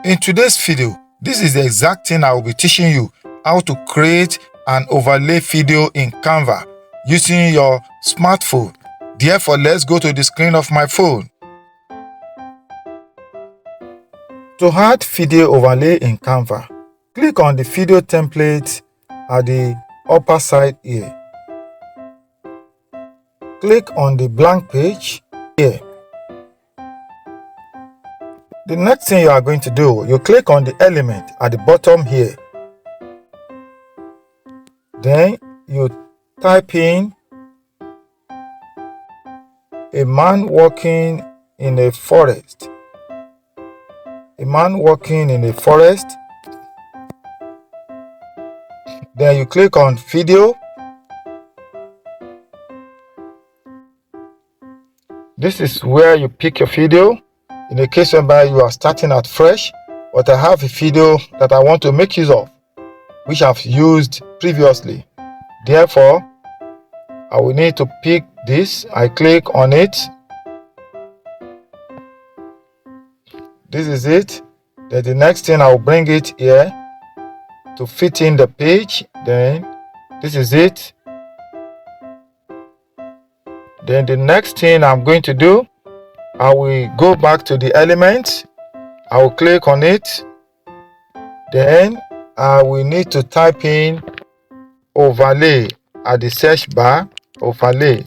In today's video, this is the exact thing I will be teaching you, how to create an overlay video in Canva using your smartphone. Therefore, let's go to the screen of my phone. To add video overlay in Canva, click on the video template at the upper side here. Click on the blank page here. The next thing you are going to do, you click on the element at the bottom here. Then you type in a man walking in a forest. A man walking in a forest. Then you click on video. This is where you pick your video. In the case whereby you are starting at fresh, but I have a video that I want to make use of, which I've used previously. Therefore, I will need to pick this. I click on it. This is it. Then the next thing, I will bring it here to fit in the page. Then this is it. Then the next thing I'm going to do, I will go back to the element. I will click on it. Then I will need to type in overlay at the search bar. Overlay.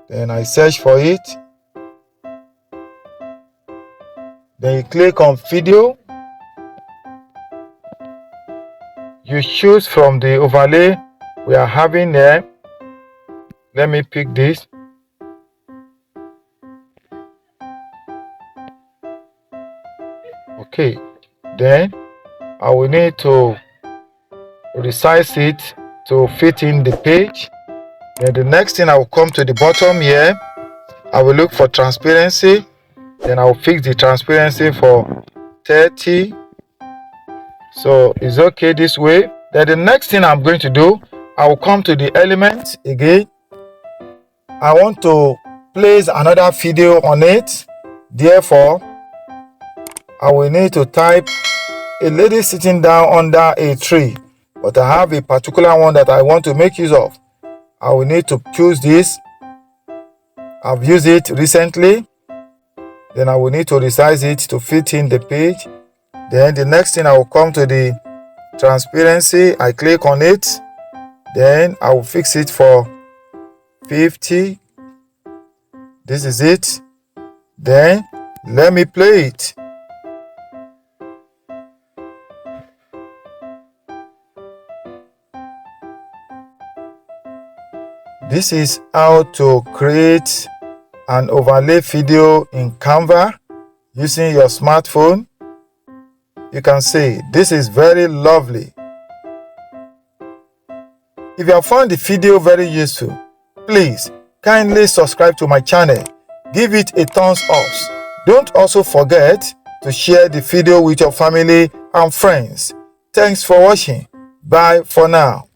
Then I search for it. Then you click on video. You choose from the overlay we are having there. Let me pick this. Okay, then I will need to resize it to fit in the page. Then the next thing, I will come to the bottom here. I will look for transparency. Then I will fix the transparency for 30. So it's okay this way. Then the next thing I'm going to do, I will come to the element again. I want to place another video on it. Therefore, I will need to type a lady sitting down under a tree, but I have a particular one that I want to make use of. I will need to choose this. I've used it recently. Then I will need to resize it to fit in the page. Then the next thing, I will come to the transparency. I click on it. Then I will fix it for 50. This is it. Then let me play it. This is how to create an overlay video in Canva using your smartphone. You can see this is very lovely. If you have found the video very useful, please kindly subscribe to my channel. Give it a thumbs up. Don't also forget to share the video with your family and friends. Thanks for watching. Bye for now.